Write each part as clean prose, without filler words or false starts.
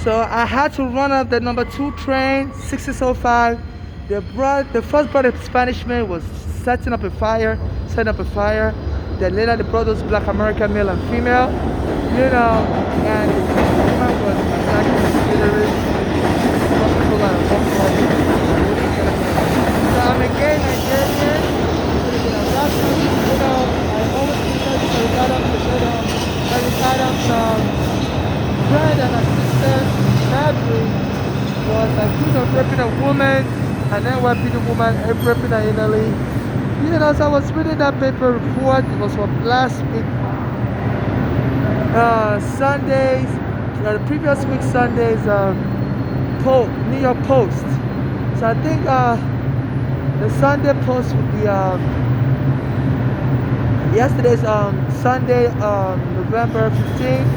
So I had to run up the number 2 train, 6605. The first brought a Spanish man was setting up a fire. Then later they brought those black American male and female, and the woman was attacking the clearance. So I'm a gay Nigerian. I always prefer to Eric Adams' friend and assistant, Madry, was accused of raping a woman, and then NYPD woman raping her anally. So I was reading that paper report. It was from last week, Sundays, the previous week Sundays, New York Post. So I think the Sunday Post would be yesterday's Sunday, November 15th.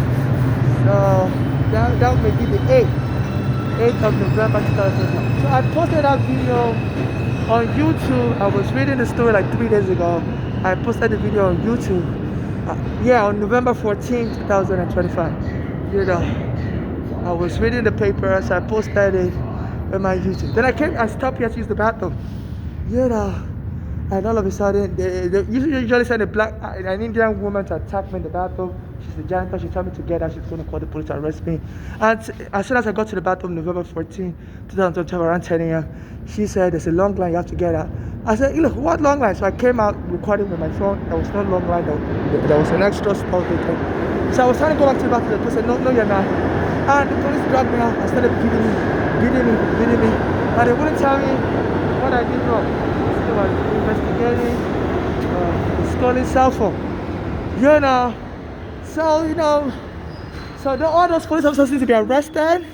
So that would be the 8th of November 2021. So I posted that video on YouTube. I was reading the story like 3 days ago. I posted the video on YouTube. On November 14th, 2025. I was reading the paper, so I posted it on my YouTube. Then I stopped here to use the bathroom. And all of a sudden, they usually send an Indian woman to attack me in the bathroom. She's the janitor. She told me to get out. She's going to call the police to arrest me. And as soon as I got to the bathroom, November 14, 2012, around 10 a.m., she said, there's a long line, you have to get out. I said, look, what long line? So I came out recording with my phone. There was no long line. There was an extra small thing. So I was trying to go back to the bathroom. The police said, no, you're not. And the police dragged me out and started beating me. And they wouldn't tell me what I did wrong. They were investigating the stolen cell phone. So all those police officers need to be arrested,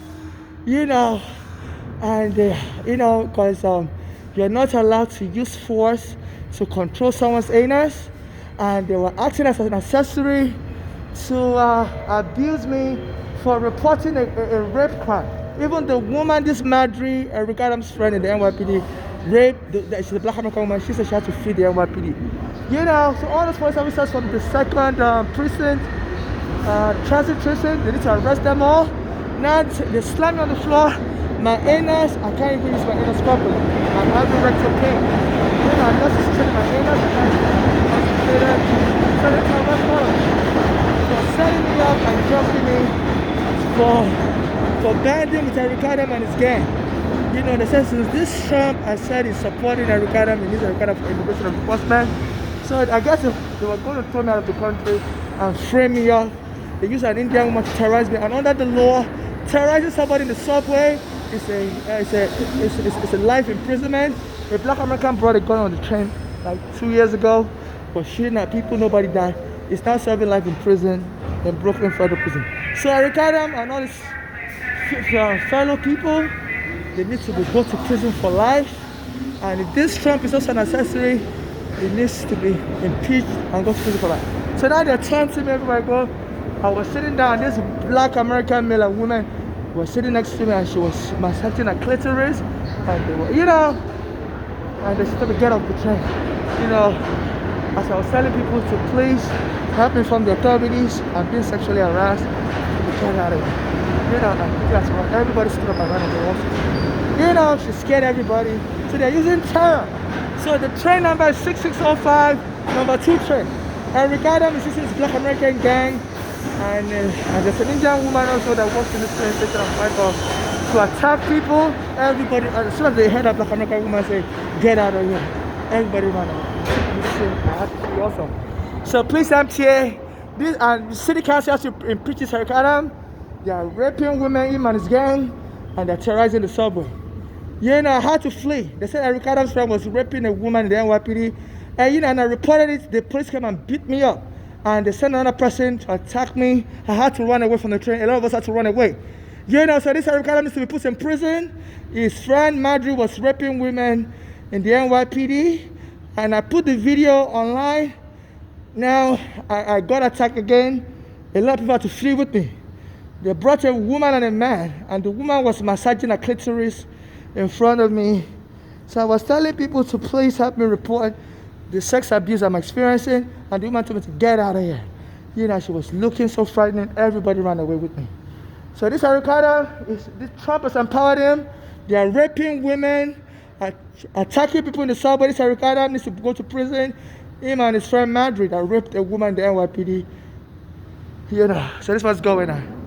and because you're not allowed to use force to control someone's anus, and they were acting as an accessory to abuse me for reporting a rape crime. Even the woman, this Madry, Eric Adams' friend in the NYPD, she's a black American woman. She said she had to feed the NYPD. So all those police officers from the second precinct, transit precinct, they need to arrest them all. Now they slam me on the floor. My anus, I can't even use my anus properly. I'm having rectal pain. I'm not just checking my anus. I can't use it. So they can arrest all of me. For setting me up and jumping me for banding with Eric Adams and his gang. They said since this Trump has said he's supporting Eric Adams, he needs Eric Adams for immigration enforcement. So I guess they were going to throw me out of the country and frame me up. They used an Indian woman to terrorize me, and under the law, terrorizing somebody in the subway is a life imprisonment. A black American brought a gun on the train like 2 years ago, was shooting at people, nobody died. He's now serving life in prison in Brooklyn Federal Prison. So Eric Adams and all his fellow people, they need to go to prison for life. And if this Trump is also an accessory, he needs to be impeached and go to prison for life. So now they're taunting me everywhere I go. I was sitting down, this black American male and woman was sitting next to me, and she was massaging her clitoris, and they were, and they told me get off the train. As I was telling people to please help me from the authorities, I'm being sexually harassed, to get out of here. And everybody stood up and ran on the wall. She scared everybody. So they're using terror. So the train number is 6605, number 2 train. Eric Adams is using his black American gang. And there's an Indian woman also that works in this train station to attack people. Everybody, as soon as they heard that black American woman say, get out of here, everybody ran away. Awesome. So please, MTA, the city council has to impeach this Eric Adams. They are raping women, him and his gang, and they're terrorizing the subway. I had to flee. They said Eric Adams' friend was raping a woman in the NYPD. And I reported it. The police came and beat me up. And they sent another person to attack me. I had to run away from the train. A lot of us had to run away. So this Eric Adams needs to be put in prison. His friend Madry was raping women in the NYPD. And I put the video online. Now I got attacked again. A lot of people had to flee with me. They brought a woman and a man, and the woman was massaging her clitoris in front of me. So I was telling people to please help me report the sex abuse I'm experiencing, and the woman told me to get out of here. She was looking so frightening. Everybody ran away with me. So this Eric Adams, this Trump has empowered him. They are raping women, attacking people in the subway. This Eric Adams needs to go to prison. Him and his friend Madrid that raped a woman in the NYPD. So this was going on.